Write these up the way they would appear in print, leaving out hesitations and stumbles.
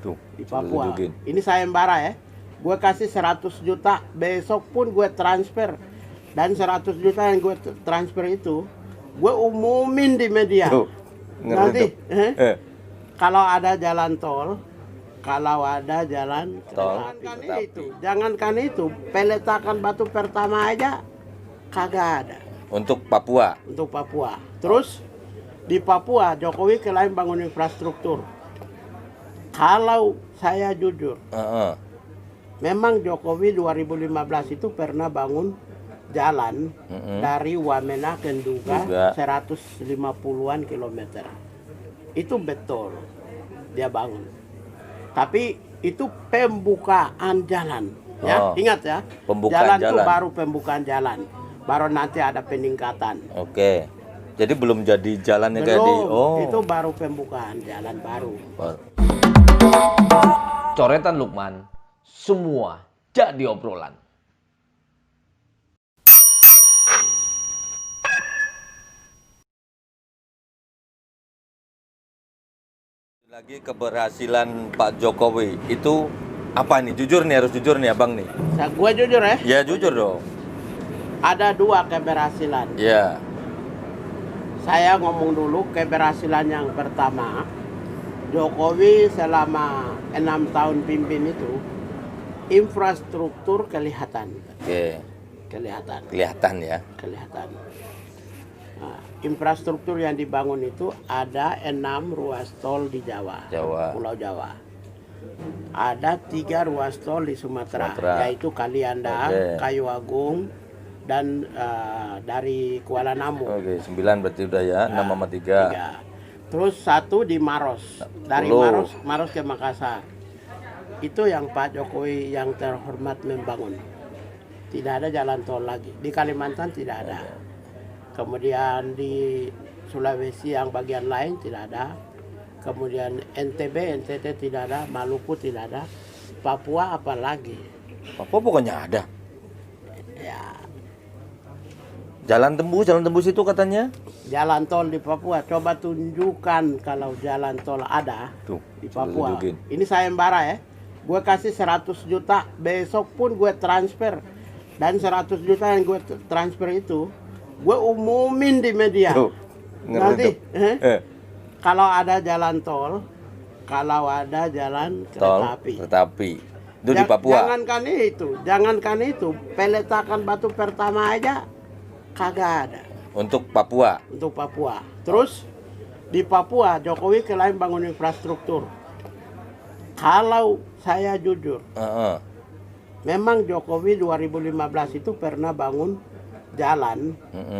Tuh, di Papua. tunjukin. Ini sayembara ya. Gue kasih 100 juta, besok pun gue transfer. Dan 100 juta yang gue transfer itu, gue umumin di media. Tuh, Nanti, ngeri tuh. kalau ada jalan tol, kalau ada jalan Tol, jangankan itu, peletakan batu pertama aja kagak ada untuk Papua. untuk Papua. Terus di Papua Jokowi klaim bangun infrastruktur. Kalau saya jujur, memang Jokowi 2015 itu pernah bangun jalan dari Wamena ke Nduga 150-an kilometer. Itu betul dia bangun. Tapi itu pembukaan jalan. Ya, ingat ya. Pembukaan jalan itu baru pembukaan jalan. Baru nanti ada peningkatan. Oke. Jadi belum jadi jalannya kayak di itu baru pembukaan jalan baru. Coretan Lukman, semua jadi obrolan. Lagi keberhasilan Pak Jokowi itu apa nih? Jujur nih, harus jujur nih abang nih. Gue jujur ya. Ya jujur dong. Ada 2 keberhasilan. Ya. Saya ngomong dulu keberhasilan yang pertama. Jokowi selama 6 tahun pimpin itu infrastruktur kelihatan. Oke. Kelihatan ya. Nah, infrastruktur yang dibangun itu ada 6 ruas tol di Jawa. Pulau Jawa. Ada 3 ruas tol di Sumatera. Yaitu Kalianda, Kayu Agung, dan dari Kuala Namu. Oke, 9 berarti udah ya, 6 sama 3. Terus 1 di Maros, dari Maros ke Makassar. Itu yang Pak Jokowi yang terhormat membangun. Tidak ada jalan tol lagi. Di Kalimantan tidak ada. Kemudian di Sulawesi yang bagian lain tidak ada. Kemudian NTT tidak ada, Maluku tidak ada. Papua apalagi. Papua pokoknya ada. Ya. Jalan tembus itu katanya. Jalan tol di Papua, coba tunjukkan kalau jalan tol ada. Tuh, di Papua. tunjukin. Ini sayembara ya. Gue kasih 100 juta, besok pun gue transfer. Dan 100 juta yang gue transfer itu, gue umumin di media. Tuh, nanti, kalau ada jalan tol, kalau ada jalan kereta api. Itu di Papua. Jangankan itu, peletakan batu pertama aja kagak ada. Untuk Papua. Terus di Papua Jokowi klaim bangun infrastruktur. Kalau saya jujur, memang Jokowi 2015 itu pernah bangun jalan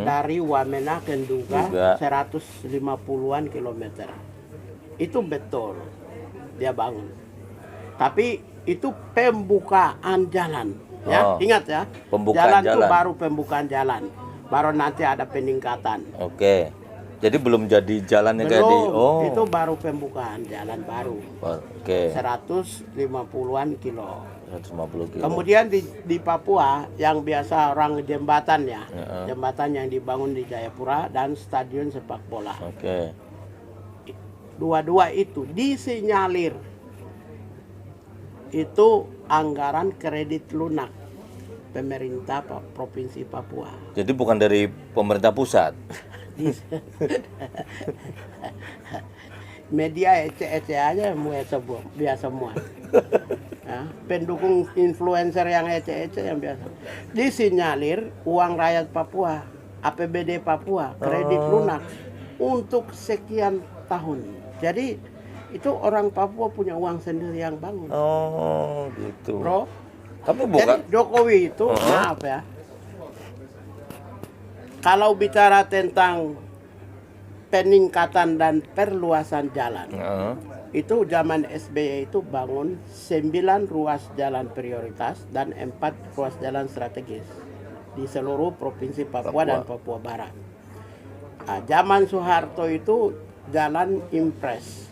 dari Wamena ke Nduga 150-an kilometer. Itu betul dia bangun. Tapi itu pembukaan jalan. Ya, ingat ya. Jalan itu baru pembukaan jalan. Baru nanti ada peningkatan. Oke. Jadi belum jadi jalannya kayak di itu baru pembukaan jalan baru. Oke. 150-an kilo. 150 kilo. Kemudian di Papua yang biasa orang jembatan ya. Jembatan yang dibangun di Jayapura dan stadion sepak bola. Oke. Dua-dua itu disinyalir. Itu anggaran kredit lunak pemerintah Provinsi Papua. Jadi bukan dari pemerintah pusat. Media ece-ece aja biasa semua. Ya, pendukung influencer yang ece-ece yang biasa. Disinyalir uang rakyat Papua, APBD Papua, kredit lunak untuk sekian tahun. Jadi itu orang Papua punya uang sendiri yang bangun. Oh, gitu. Bro. Tapi bukan. Jadi Jokowi itu, maaf ya. Kalau bicara tentang peningkatan dan perluasan jalan, itu zaman SBY itu bangun 9 ruas jalan prioritas dan 4 ruas jalan strategis di seluruh provinsi Papua dan Papua Barat. Nah, zaman Soeharto itu jalan impres.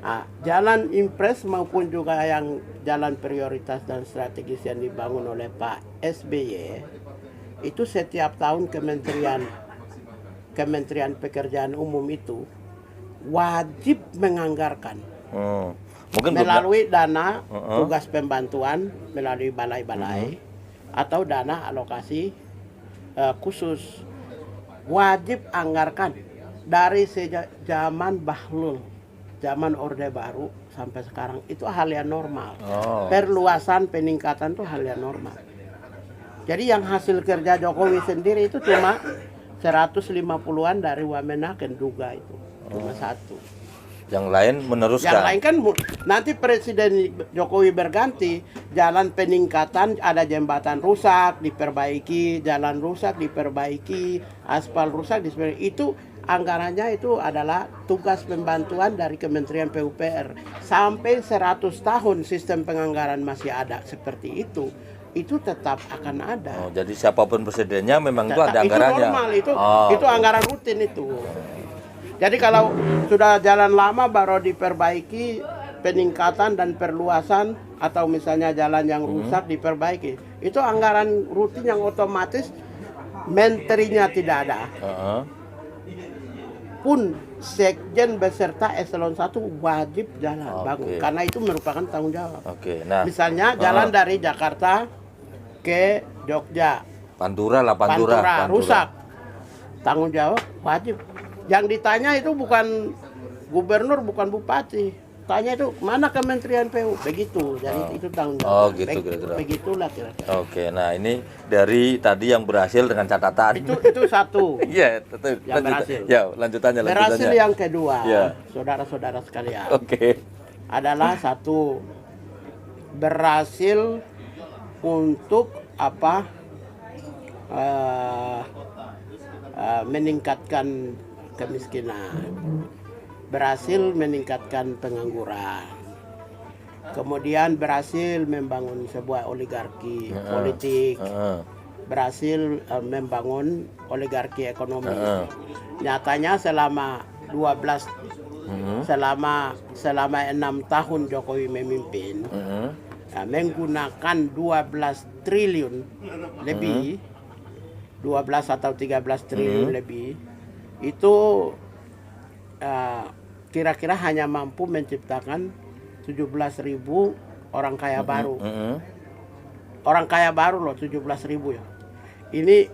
Nah, jalan impres maupun juga yang jalan prioritas dan strategis yang dibangun oleh Pak SBY itu setiap tahun Kementerian Pekerjaan Umum itu wajib menganggarkan. Mungkin melalui dana tugas pembantuan melalui balai-balai atau dana alokasi khusus. Wajib anggarkan dari sejak zaman Bahlul, zaman Orde Baru sampai sekarang itu hal yang normal. Perluasan peningkatan itu hal yang normal. Jadi yang hasil kerja Jokowi sendiri itu cuma 150-an dari Wamenaken Duga itu. Cuma satu. Yang lain meneruskan. Yang lain kan nanti Presiden Jokowi berganti, jalan peningkatan, ada jembatan rusak diperbaiki, jalan rusak diperbaiki, aspal rusak diperbaiki. Itu anggarannya itu adalah tugas pembantuan dari Kementerian PUPR. Sampai 100 tahun sistem penganggaran masih ada seperti itu tetap akan ada. Jadi siapapun presidennya memang itu ada anggarannya. Itu normal, itu anggaran rutin itu. Jadi kalau sudah jalan lama baru diperbaiki peningkatan dan perluasan atau misalnya jalan yang rusak diperbaiki. Itu anggaran rutin yang otomatis menterinya tidak ada. Pun sekjen beserta eselon 1 wajib jalan bangun karena itu merupakan tanggung jawab. Nah, misalnya jalan dari Jakarta ke Jogja, Pantura rusak, tanggung jawab wajib. Yang ditanya itu bukan gubernur, bukan bupati, tanya itu mana Kementerian PU, begitu. Jadi itu tanggung jawab. Begitulah kira-kira. Nah ini dari tadi yang berhasil dengan catatan. Itu satu. Iya, yang berhasil. Ya, lanjutannya. Berhasil yang kedua, saudara-saudara sekalian. Adalah satu, berhasil untuk meningkatkan kemiskinan, berhasil meningkatkan pengangguran, kemudian berhasil membangun sebuah oligarki politik, berhasil membangun oligarki ekonomi. Nyatanya selama 6 tahun Jokowi memimpin, menggunakan 12 triliun lebih, 12 atau 13 triliun lebih, itu kira-kira hanya mampu menciptakan 17.000 orang kaya baru. Orang kaya baru loh, 17.000 ya. Ini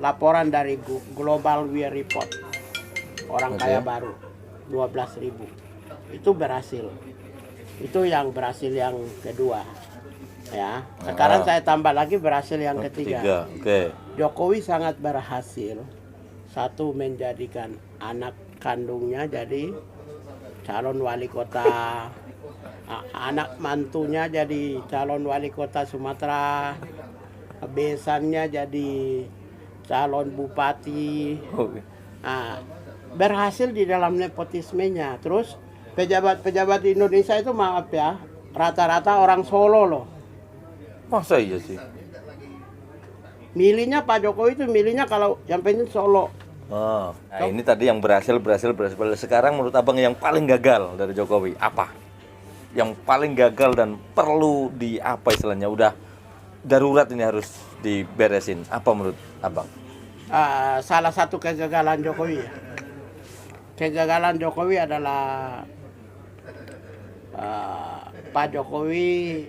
laporan dari Global Wear Report. Orang kaya baru 12.000. Itu berhasil. Itu yang berhasil yang kedua. Ya. Sekarang saya tambah lagi berhasil yang ketiga. Jokowi sangat berhasil. Satu, menjadikan anak kandungnya jadi calon wali kota, anak mantunya jadi calon wali kota Sumatera, besannya jadi calon bupati. Berhasil di dalam nepotismenya. Terus pejabat-pejabat di Indonesia itu, maaf ya, rata-rata orang Solo loh. Masa iya sih? Milihnya Pak Jokowi itu milihnya kalau yang pengen Solo. Nah ini tadi yang berhasil. Sekarang menurut abang yang paling gagal dari Jokowi apa? Yang paling gagal dan perlu istilahnya udah darurat ini harus diberesin. Apa menurut abang? Salah satu kegagalan Jokowi ya. Kegagalan Jokowi adalah Pak Jokowi